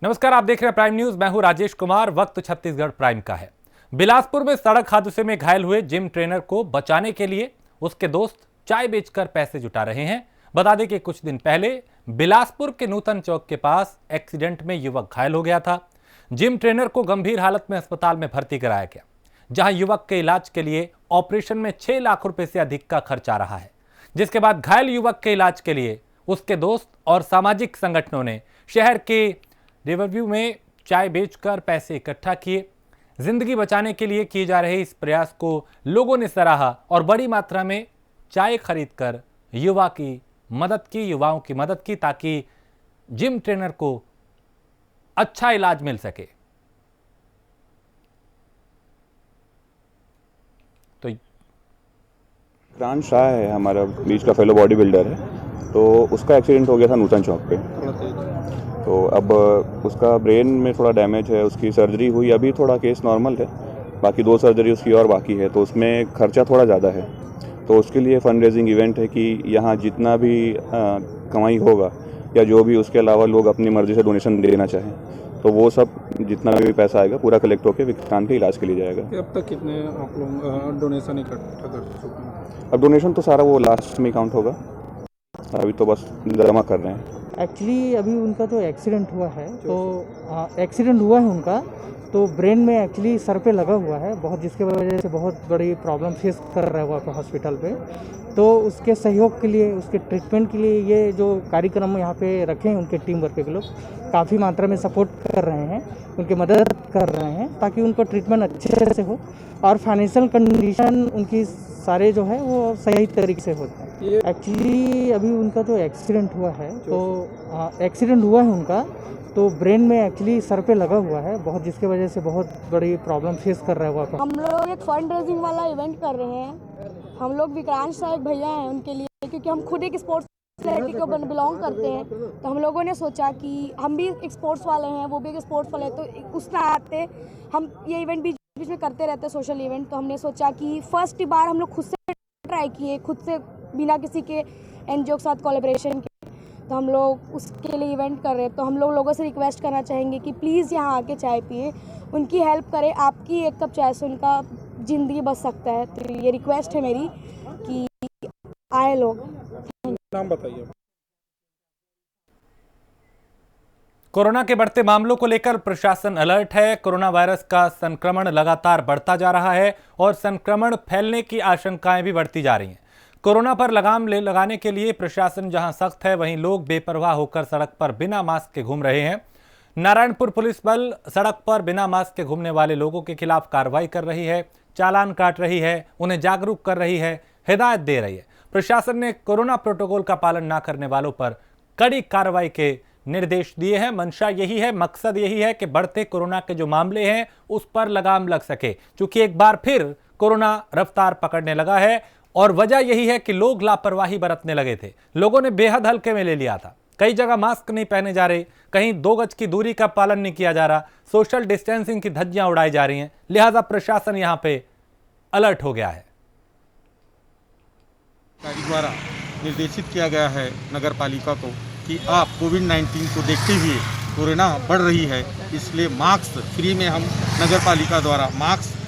नमस्कार, आप देख रहे हैं प्राइम न्यूज। मैं हूं राजेश कुमार। वक्त छत्तीसगढ़ प्राइम का है। बिलासपुर में सड़क हादसे में घायल हुए जिम ट्रेनर को बचाने के लिए उसके दोस्त चाय बेचकर पैसे जुटा रहे हैं। बता दें कि कुछ दिन पहले बिलासपुर के नूतन चौक के पास एक्सीडेंट में युवक घायल हो गया था। जिम ट्रेनर को गंभीर हालत में अस्पताल में भर्ती कराया गया, जहां युवक के इलाज के लिए ऑपरेशन में 6 लाख रुपए से अधिक का खर्च आ रहा है। जिसके बाद घायल युवक के इलाज के लिए उसके दोस्त और सामाजिक संगठनों ने शहर के रिवरव्यू में चाय बेचकर पैसे इकट्ठा किए। जिंदगी बचाने के लिए किए जा रहे इस प्रयास को लोगों ने सराहा और बड़ी मात्रा में चाय खरीदकर युवाओं की मदद की, ताकि जिम ट्रेनर को अच्छा इलाज मिल सके। तो विक्रांत शाह है, हमारा बीच का फेलो बॉडी बिल्डर है। तो उसका एक्सीडेंट हो गया था नूतन चौक पे। तो अब उसका ब्रेन में थोड़ा डैमेज है, उसकी सर्जरी हुई, अभी थोड़ा केस नॉर्मल है, बाकी 2 सर्जरी उसकी और बाकी है। तो उसमें खर्चा थोड़ा ज़्यादा है। तो उसके लिए फंड रेजिंग इवेंट है कि यहाँ जितना भी कमाई होगा या जो भी उसके अलावा लोग अपनी मर्ज़ी से डोनेशन देना चाहें, तो वो सब जितना भी पैसा आएगा पूरा कलेक्ट होकर विक्रांत के इलाज के लिए जाएगा। अब तक कितने आप लोग डोनेशन इकट्ठा कर चुके हैं? अब डोनेशन तो सारा वो लास्ट में काउंट होगा, अभी तो बस जमा कर रहे हैं। एक्चुअली अभी उनका जो एक्सीडेंट हुआ है, तो एक्सीडेंट हुआ है उनका, तो ब्रेन में एक्चुअली सर पे लगा हुआ है बहुत, जिसके वजह से बहुत बड़ी प्रॉब्लम फेस कर रहा है वहाँ पे हॉस्पिटल पे। तो उसके सहयोग के लिए, उसके ट्रीटमेंट के लिए ये जो कार्यक्रम यहाँ पे रखे हैं, उनके टीम वर्क के लोग काफ़ी मात्रा में सपोर्ट कर रहे हैं, उनकी मदद कर रहे हैं, ताकि उनको ट्रीटमेंट अच्छे से हो और फाइनेंशियल कंडीशन उनकी सारे जो है वो सही तरीके से होते हैं। एक्चुअली अभी उनका जो एक्सीडेंट हुआ है, तो एक्सीडेंट हुआ है उनका, तो ब्रेन में एक्चुअली सर पे लगा हुआ है बहुत, जिसके वजह से बहुत बड़ी प्रॉब्लम फेस कर रहा है वहाँ पर। हम लोग एक फंड रेजिंग वाला इवेंट कर रहे हैं। हम लोग विक्रांत शाह एक भैया हैं उनके लिए, क्योंकि हम खुद एक स्पोर्ट्स सोसाइटी को बिलोंग करते हैं। तो हम लोगों ने सोचा कि हम भी एक स्पोर्ट्स वाले हैं, वो भी एक स्पोर्ट्स वाले हैं, तो उस नाते हम ये इवेंट बीच बीच में करते रहते हैं, सोशल इवेंट। तो हमने सोचा कि फर्स्ट बार हम लोग खुद से ट्राई किए, खुद से बिना किसी के एनजीओ के साथ कोलैबोरेशन किए। तो हम लोग उसके लिए इवेंट कर रहे हैं। तो हम लोगों से रिक्वेस्ट करना चाहेंगे कि प्लीज़ यहाँ आके चाय पिए, उनकी हेल्प करें। आपकी एक कप चाय से उनका ज़िंदगी बच सकता है। तो ये रिक्वेस्ट है मेरी कि आए लोग। नाम बताइए। कोरोना के बढ़ते मामलों को लेकर प्रशासन अलर्ट है। कोरोना वायरस का संक्रमण लगातार बढ़ता जा रहा है और संक्रमण फैलने की आशंकाएं भी बढ़ती जा रही हैं। कोरोना पर लगाम लगाने के लिए प्रशासन जहां सख्त है, वहीं लोग बेपरवाह होकर सड़क पर बिना मास्क के घूम रहे हैं। नारायणपुर पुलिस बल सड़क पर बिना मास्क के घूमने वाले लोगों के खिलाफ कार्रवाई कर रही है, चालान काट रही है, उन्हें जागरूक कर रही है, हिदायत दे रही है। प्रशासन ने कोरोना प्रोटोकॉल का पालन न करने वालों पर कड़ी कार्रवाई के निर्देश दिए हैं। मंशा यही है, मकसद यही है कि बढ़ते कोरोना के जो मामले हैं उस पर लगाम लग सके, क्योंकि एक बार फिर कोरोना रफ्तार पकड़ने लगा है। और वजह यही है कि लोग लापरवाही बरतने लगे थे, लोगों ने बेहद हल्के में ले लिया था। कई जगह मास्क नहीं पहने जा रहे, कहीं 2 गज की दूरी का पालन नहीं किया जा रहा, सोशल डिस्टेंसिंग की धज्जियां उड़ाई जा रही हैं। लिहाजा प्रशासन यहां पे अलर्ट हो गया है। द्वारा निर्देशित किया गया है नगर पालिका को कि आप कोविड-19 को देखते हुए कोरोना बढ़ रही है, इसलिए मास्क फ्री में हम नगर पालिका द्वारा मास्क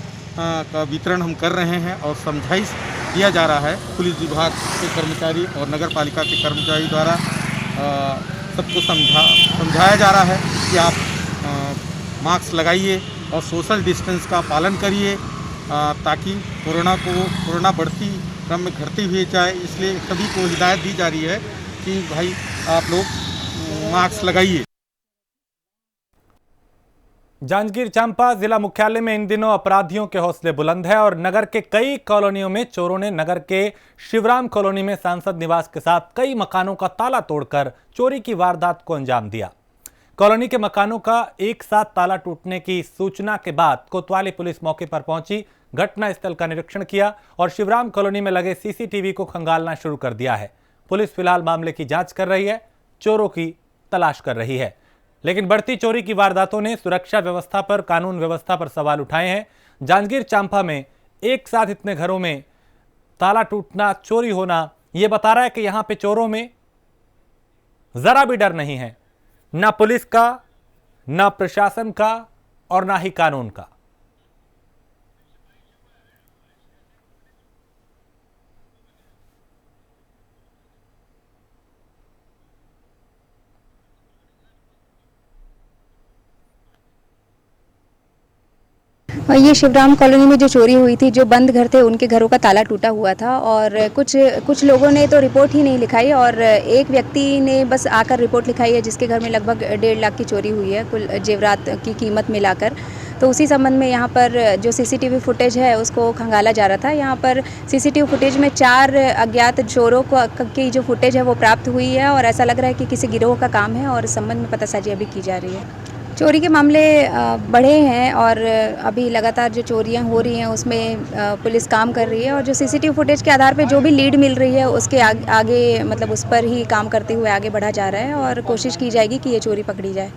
का वितरण हम कर रहे हैं और समझाइश दिया जा रहा है। पुलिस विभाग के कर्मचारी और नगर पालिका के कर्मचारी द्वारा सबको समझाया जा रहा है कि आप मास्क लगाइए और सोशल डिस्टेंस का पालन करिए, ताकि कोरोना बढ़ती क्रम में घटती हुई जाए। इसलिए सभी को हिदायत दी जा रही है कि भाई आप लोग मास्क लगाइए। जांजगीर चांपा जिला मुख्यालय में इन दिनों अपराधियों के हौसले बुलंद है और नगर के कई कॉलोनियों में चोरों ने नगर के शिवराम कॉलोनी में सांसद निवास के साथ कई मकानों का ताला तोड़कर चोरी की वारदात को अंजाम दिया। कॉलोनी के मकानों का एक साथ ताला टूटने की सूचना के बाद कोतवाली पुलिस मौके पर पहुंची, घटनास्थल का निरीक्षण किया और शिवराम कॉलोनी में लगे सीसीटीवी को खंगालना शुरू कर दिया है। पुलिस फिलहाल मामले की जांच कर रही है, चोरों की तलाश कर रही है। लेकिन बढ़ती चोरी की वारदातों ने सुरक्षा व्यवस्था पर, कानून व्यवस्था पर सवाल उठाए हैं। जांजगीर चांपा में एक साथ इतने घरों में ताला टूटना, चोरी होना, यह बता रहा है कि यहां पे चोरों में जरा भी डर नहीं है, ना पुलिस का, न प्रशासन का और न ही कानून का। और ये शिवराम कॉलोनी में जो चोरी हुई थी, जो बंद घर थे उनके घरों का ताला टूटा हुआ था और कुछ लोगों ने तो रिपोर्ट ही नहीं लिखाई और एक व्यक्ति ने बस आकर रिपोर्ट लिखाई है जिसके घर में लगभग 1.5 लाख की चोरी हुई है कुल जेवरात की कीमत मिलाकर। तो उसी संबंध में यहाँ पर जो सीसीटीवी फुटेज है उसको खंगाला जा रहा था। यहाँ पर सीसीटीवी फुटेज में 4 अज्ञात चोरों की जो फुटेज है वो प्राप्त हुई है और ऐसा लग रहा है कि किसी गिरोह का काम है और इस संबंध में पतासाजी अभी की जा रही है। चोरी के मामले बढ़े हैं और अभी लगातार जो चोरियां हो रही हैं उसमें पुलिस काम कर रही है और जो सीसीटीवी फुटेज के आधार पे जो भी लीड मिल रही है उसके आगे मतलब उस पर ही काम करते हुए आगे बढ़ा जा रहा है और कोशिश की जाएगी कि ये चोरी पकड़ी जाए।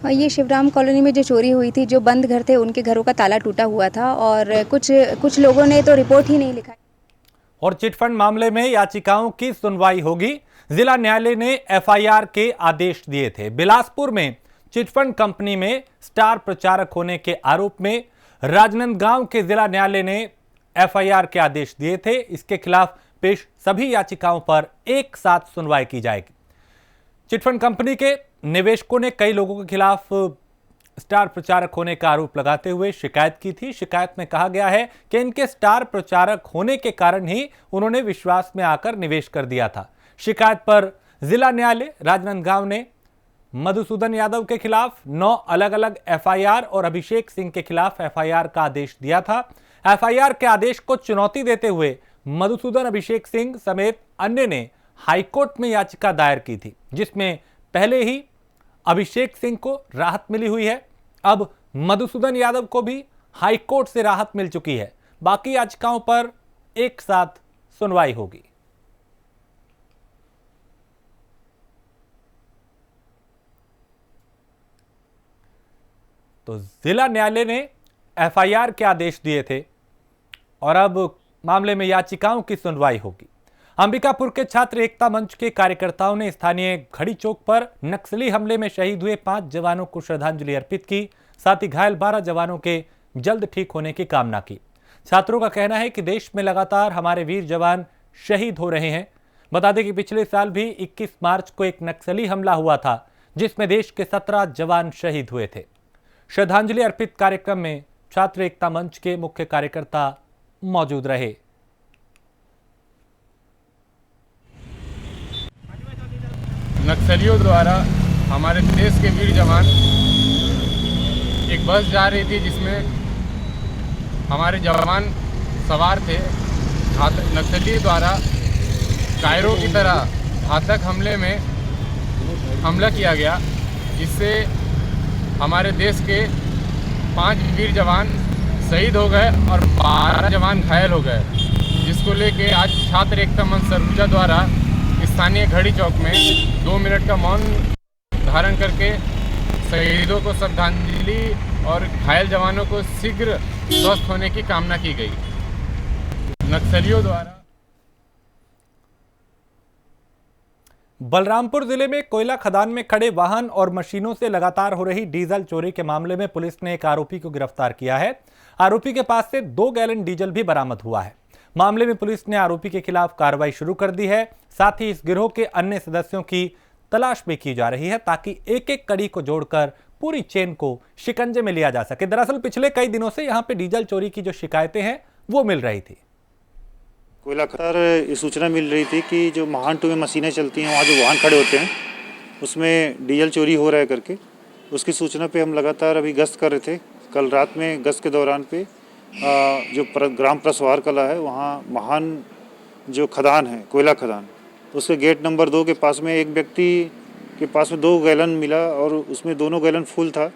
और ये शिवराम कॉलोनी में जो चोरी हुई थी, जो बंद घर थे उनके घरों का ताला टूटा हुआ था और कुछ लोगों ने तो रिपोर्ट ही नहीं लिखाई। और चिटफंड मामले में याचिकाओं की सुनवाई होगी। जिला न्यायालय ने FIR के आदेश दिए थे। बिलासपुर में चिटफंड कंपनी में स्टार प्रचारक होने के आरोप में राजनांदगांव के जिला न्यायालय ने FIR के आदेश दिए थे। इसके खिलाफ पेश सभी याचिकाओं पर एक साथ सुनवाई की जाएगी। चिटफंड कंपनी के निवेशकों ने कई लोगों के खिलाफ स्टार प्रचारक होने का आरोप लगाते हुए शिकायत की थी। शिकायत में कहा गया है कि इनके स्टार प्रचारक होने के कारण ही उन्होंने विश्वास में आकर निवेश कर दिया था। शिकायत पर जिला न्यायालय राजनांदगांव ने मधुसूदन यादव के खिलाफ 9 अलग अलग FIR और अभिषेक सिंह के खिलाफ FIR का आदेश दिया था। FIR के आदेश को चुनौती देते हुए मधुसूदन, अभिषेक सिंह समेत अन्य ने हाईकोर्ट में याचिका दायर की थी, जिसमें पहले ही अभिषेक सिंह को राहत मिली हुई है। अब मधुसूदन यादव को भी हाईकोर्ट से राहत मिल चुकी है। बाकी याचिकाओं पर एक साथ सुनवाई होगी। तो जिला न्यायालय ने FIR के आदेश दिए थे और अब मामले में याचिकाओं की सुनवाई होगी। अंबिकापुर के छात्र एकता मंच के कार्यकर्ताओं ने स्थानीय घड़ी चौक पर नक्सली हमले में शहीद हुए 5 जवानों को श्रद्धांजलि अर्पित की। साथ ही घायल 12 जवानों के जल्द ठीक होने की कामना की। छात्रों का कहना है कि देश में लगातार हमारे वीर जवान शहीद हो रहे हैं। बता दें कि पिछले साल भी 21 मार्च को एक नक्सली हमला हुआ था, जिसमें देश के 17 जवान शहीद हुए थे। श्रद्धांजलि अर्पित कार्यक्रम में छात्र एकता मंच के मुख्य कार्यकर्ता मौजूद रहे। नक्सलियों द्वारा हमारे देश के वीर जवान, एक बस जा रही थी जिसमें हमारे जवान सवार थे। नक्सलियों द्वारा कायरों की तरह घातक हमले में हमला किया गया, जिससे हमारे देश के 5 वीर जवान शहीद हो गए और 12 जवान घायल हो गए, जिसको लेके आज छात्र एकता मंच सरगुजा द्वारा स्थानीय घड़ी चौक में 2 मिनट का मौन धारण करके शहीदों को श्रद्धांजलि और घायल जवानों को शीघ्र स्वस्थ होने की कामना की गई। नक्सलियों द्वारा बलरामपुर जिले में कोयला खदान में खड़े वाहन और मशीनों से लगातार हो रही डीजल चोरी के मामले में पुलिस ने एक आरोपी को गिरफ्तार किया है। आरोपी के पास से 2 गैलन डीजल भी बरामद हुआ है। मामले में पुलिस ने आरोपी के खिलाफ कार्रवाई शुरू कर दी है। साथ ही इस गिरोह के अन्य सदस्यों की तलाश भी की जा रही है, ताकि एक एक कड़ी को जोड़कर पूरी चेन को शिकंजे में लिया जा सके। दरअसल पिछले कई दिनों से यहाँ पे डीजल चोरी की जो शिकायतें हैं वो मिल रही थी। कोयला खदान सूचना मिल रही थी कि जो महान 2 में मशीनें चलती हैं, वहाँ जो वाहन खड़े होते हैं उसमें डीजल चोरी हो रहा है करके, उसकी सूचना पे हम लगातार अभी गश्त कर रहे थे। कल रात में गश्त के दौरान पे जो ग्राम प्रसवार कला है, वहाँ महान जो खदान है, कोयला खदान, उसके गेट नंबर 2 के पास में एक व्यक्ति के पास में 2 गैलन मिला और उसमें दोनों गैलन फुल था।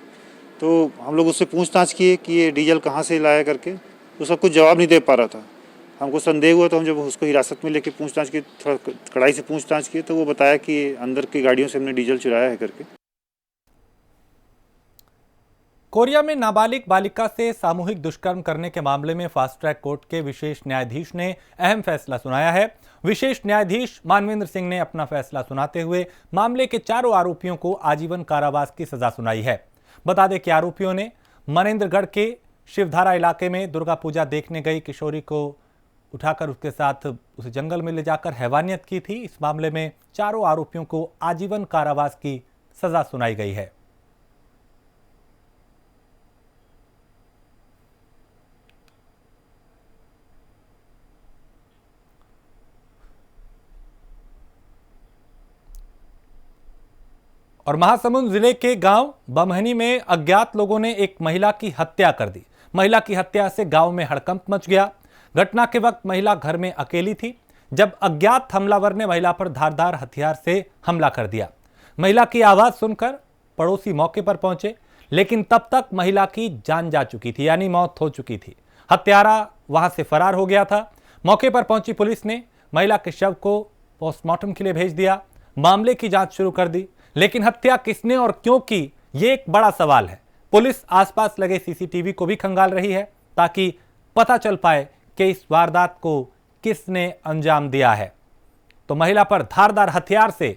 तो हम लोग उससे पूछताछ किए कि ये डीजल कहाँ से लाया करके, तो उसका कुछ जवाब नहीं दे पा रहा था। हमको संदेह हुआ तो हम जब उसको हिरासत में लेके पूछताछ की, थोड़ा कड़ाई से पूछताछ की, तो वो बताया कि अंदर की गाड़ियों से हमने डीजल चुराया है करके। कोरिया में नाबालिग बालिका से सामूहिक दुष्कर्म करने के मामले में फास्ट ट्रैक कोर्ट के विशेष न्यायाधीश ने अहम फैसला सुनाया है। विशेष न्यायाधीश मानवेंद्र सिंह ने अपना फैसला सुनाते हुए मामले के चारों आरोपियों को आजीवन कारावास की सजा सुनाई है। बता दें कि आरोपियों ने मनेंद्रगढ़ के शिवधारा इलाके में दुर्गा पूजा देखने गई किशोरी को उठाकर उसके साथ उसे जंगल में ले जाकर हैवानियत की थी। इस मामले में चारों आरोपियों को आजीवन कारावास की सजा सुनाई गई है। और महासमुंद जिले के गांव बमहनी में अज्ञात लोगों ने एक महिला की हत्या कर दी। महिला की हत्या से गांव में हड़कंप मच गया। घटना के वक्त महिला घर में अकेली थी जब अज्ञात हमलावर ने महिला पर धारदार हथियार से हमला कर दिया। महिला की आवाज सुनकर पड़ोसी मौके पर पहुंचे, लेकिन तब तक महिला की जान जा चुकी थी, यानी मौत हो चुकी थी। हत्यारा वहां से फरार हो गया था। मौके पर पहुंची पुलिस ने महिला के शव को पोस्टमार्टम के लिए भेज दिया। मामले की जांच शुरू कर दी, लेकिन हत्या किसने और क्यों की, ये एक बड़ा सवाल है। पुलिस आसपास लगे सीसीटीवी को भी खंगाल रही है ताकि पता चल पाए कि इस वारदात को किसने अंजाम दिया है। तो महिला पर धारदार हथियार से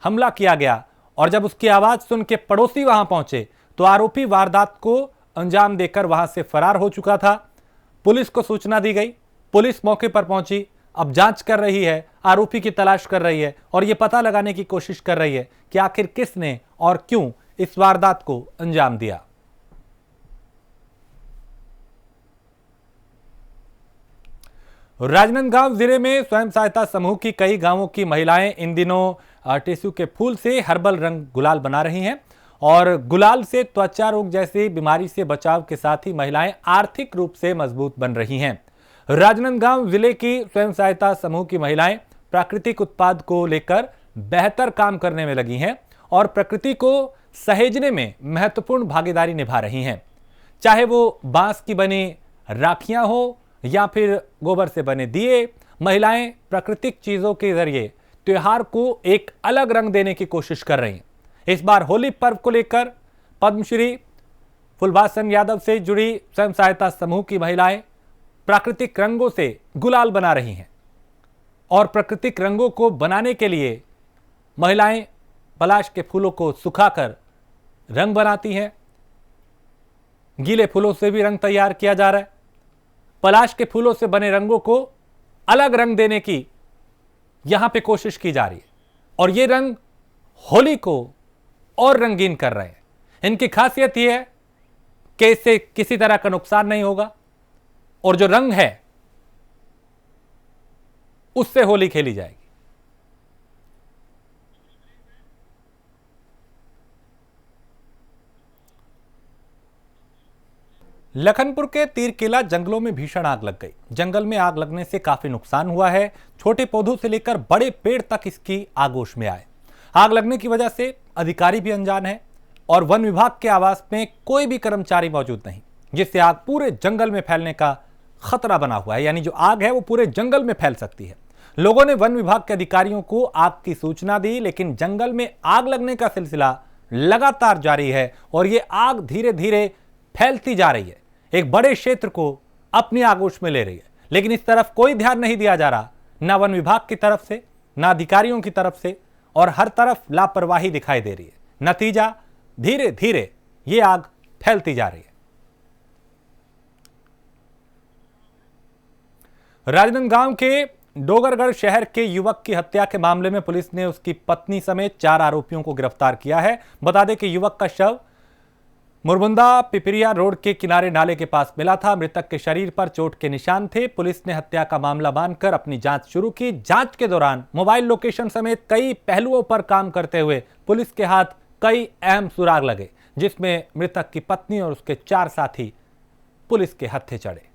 हमला किया गया और जब उसकी आवाज सुन के पड़ोसी वहां पहुंचे तो आरोपी वारदात को अंजाम देकर वहां से फरार हो चुका था। पुलिस को सूचना दी गई, पुलिस मौके पर पहुंची, अब जांच कर रही है, आरोपी की तलाश कर रही है और यह पता लगाने की कोशिश कर रही है कि आखिर किसने और क्यों इस वारदात को अंजाम दिया। राजनांदगांव जिले में स्वयं सहायता समूह की कई गांवों की महिलाएं इन दिनों टेसू के फूल से हर्बल रंग गुलाल बना रही हैं और गुलाल से त्वचा रोग जैसी बीमारी से बचाव के साथ ही महिलाएं आर्थिक रूप से मजबूत बन रही हैं। राजनांदगांव जिले की स्वयं सहायता समूह की महिलाएं प्राकृतिक उत्पाद को लेकर बेहतर काम करने में लगी हैं और प्रकृति को सहेजने में महत्वपूर्ण भागीदारी निभा रही हैं। चाहे वो बांस की बनी राखियां हो या फिर गोबर से बने दिए, महिलाएं प्राकृतिक चीजों के जरिए त्योहार को एक अलग रंग देने की कोशिश कर रही हैं। इस बार होली पर्व को लेकर पद्मश्री फुलभासन यादव से जुड़ी स्वयं सहायता समूह की महिलाएं प्राकृतिक रंगों से गुलाल बना रही हैं और प्राकृतिक रंगों को बनाने के लिए महिलाएं पलाश के फूलों को सुखाकर रंग बनाती हैं। गीले फूलों से भी रंग तैयार किया जा रहा है। पलाश के फूलों से बने रंगों को अलग रंग देने की यहां पे कोशिश की जा रही है और ये रंग होली को और रंगीन कर रहे हैं। इनकी खासियत यह है कि इससे किसी तरह का नुकसान नहीं होगा और जो रंग है उससे होली खेली जाएगी। लखनपुर के तीरकेला जंगलों में भीषण आग लग गई। जंगल में आग लगने से काफी नुकसान हुआ है। छोटे पौधों से लेकर बड़े पेड़ तक इसकी आगोश में आए। आग लगने की वजह से अधिकारी भी अनजान है और वन विभाग के आवास में कोई भी कर्मचारी मौजूद नहीं, जिससे आग पूरे जंगल में फैलने का खतरा बना हुआ है। यानी जो आग है वो पूरे जंगल में फैल सकती है। लोगों ने वन विभाग के अधिकारियों को आग की सूचना दी, लेकिन जंगल में आग लगने का सिलसिला लगातार जारी है और ये आग धीरे धीरे फैलती जा रही है, एक बड़े क्षेत्र को अपनी आगोश में ले रही है। लेकिन इस तरफ कोई ध्यान नहीं दिया जा रहा, ना वन विभाग की तरफ से, ना अधिकारियों की तरफ से, और हर तरफ लापरवाही दिखाई दे रही है। नतीजा धीरे धीरे ये आग फैलती जा रही है। राजनांदगांव के डोगरगढ़ शहर के युवक की हत्या के मामले में पुलिस ने उसकी पत्नी समेत 4 आरोपियों को गिरफ्तार किया है। बता दें कि युवक का शव मुरबुंदा पिपरिया रोड के किनारे नाले के पास मिला था। मृतक के शरीर पर चोट के निशान थे। पुलिस ने हत्या का मामला मानकर अपनी जांच शुरू की। जांच के दौरान मोबाइल लोकेशन समेत कई पहलुओं पर काम करते हुए पुलिस के हाथ कई अहम सुराग लगे, जिसमें मृतक की पत्नी और उसके 4 साथी पुलिस के हत्थे चढ़े।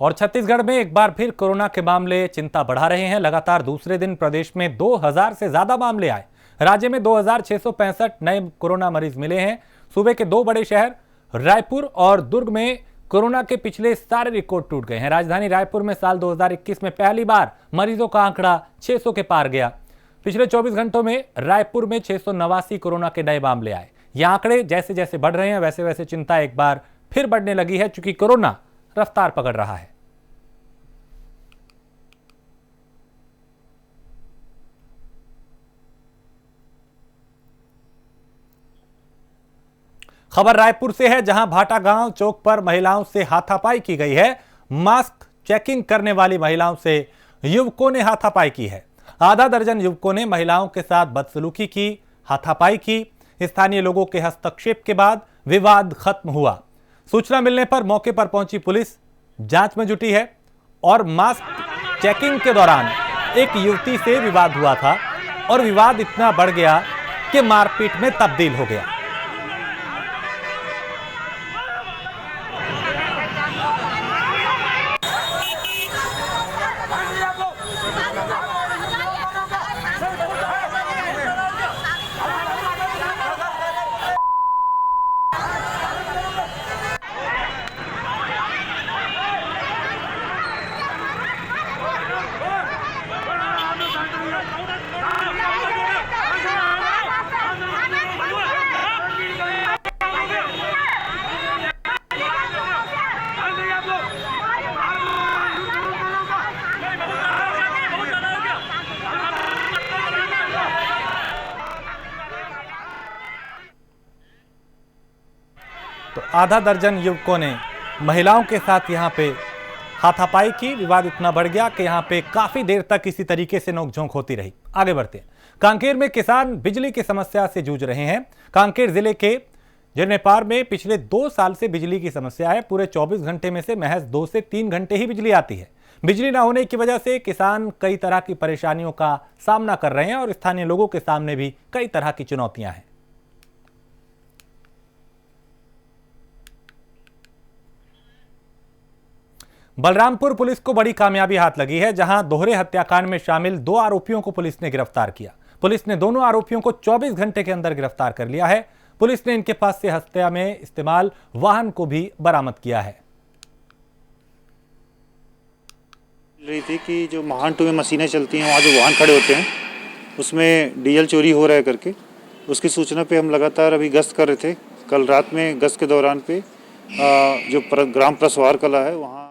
और छत्तीसगढ़ में एक बार फिर कोरोना के मामले चिंता बढ़ा रहे हैं। लगातार दूसरे दिन प्रदेश में 2000 से ज्यादा मामले आए। राज्य में 2665 नए कोरोना मरीज मिले हैं। सूबे के 2 बड़े शहर रायपुर और दुर्ग में कोरोना के पिछले सारे रिकॉर्ड टूट गए हैं। राजधानी रायपुर में साल 2021 में पहली बार मरीजों का आंकड़ा 600 के पार गया। पिछले 24 घंटों में रायपुर में 689 कोरोना के नए मामले आए। ये आंकड़े जैसे जैसे बढ़ रहे हैं वैसे वैसे चिंता एक बार फिर बढ़ने लगी है, क्योंकि कोरोना रफ्तार पकड़ रहा है। खबर रायपुर से है, जहां भाटा गांव चौक पर महिलाओं से हाथापाई की गई है। मास्क चेकिंग करने वाली महिलाओं से युवकों ने हाथापाई की है। आधा दर्जन युवकों ने महिलाओं के साथ बदसलूकी की, हाथापाई की। स्थानीय लोगों के हस्तक्षेप के बाद विवाद खत्म हुआ। सूचना मिलने पर मौके पर पहुंची पुलिस जांच में जुटी है और मास्क चेकिंग के दौरान एक युवती से विवाद हुआ था और विवाद इतना बढ़ गया कि मारपीट में तब्दील हो गया। तो आधा दर्जन युवकों ने महिलाओं के साथ यहां पे हाथापाई की। विवाद इतना बढ़ गया कि यहां पे काफी देर तक इसी तरीके से नोकझोंक होती रही। आगे बढ़ते हैं। कांकेर में किसान बिजली की समस्या से जूझ रहे हैं। कांकेर जिले के जिरनेपार में पिछले 2 साल से बिजली की समस्या है। पूरे 24 घंटे में से महज 2 से 3 घंटे ही बिजली आती है। बिजली न होने की वजह से किसान कई तरह की परेशानियों का सामना कर रहे हैं और स्थानीय लोगों के सामने भी कई तरह की चुनौतियां हैं। बलरामपुर पुलिस को बड़ी कामयाबी हाथ लगी है, जहां दोहरे हत्याकांड में शामिल 2 आरोपियों को पुलिस ने गिरफ्तार किया। पुलिस ने दोनों आरोपियों को 24 घंटे के अंदर गिरफ्तार कर लिया है। पुलिस ने इनके पास से हत्या में इस्तेमाल वाहन को भी बरामद किया है। रही थी कि जो महान 2 में मशीनें चलती हैं, वहाँ जो वाहन खड़े होते हैं उसमें डीजल चोरी हो रहा है करके, उसकी सूचना पे हम लगातार अभी गश्त कर रहे थे। कल रात में गश्त के दौरान पे जो ग्राम प्रसवार कला है वहाँ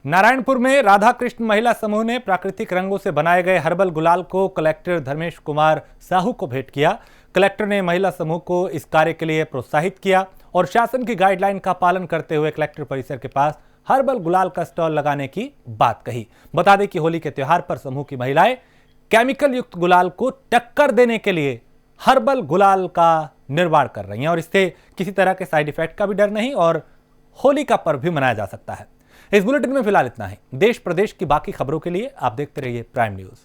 नारायणपुर में राधा कृष्ण महिला समूह ने प्राकृतिक रंगों से बनाए गए हर्बल गुलाल को कलेक्टर धर्मेश कुमार साहू को भेंट किया। कलेक्टर ने महिला समूह को इस कार्य के लिए प्रोत्साहित किया और शासन की गाइडलाइन का पालन करते हुए कलेक्टर परिसर के पास हर्बल गुलाल का स्टॉल लगाने की बात कही। बता दें कि होली के त्योहार पर समूह की महिलाएं केमिकल युक्त गुलाल को टक्कर देने के लिए हर्बल गुलाल का निर्माण कर रही हैं और इससे किसी तरह के साइड इफेक्ट का भी डर नहीं और होली का पर्व भी मनाया जा सकता है। इस बुलेटिन में फिलहाल इतना ही। देश प्रदेश की बाकी खबरों के लिए आप देखते रहिए प्राइम न्यूज।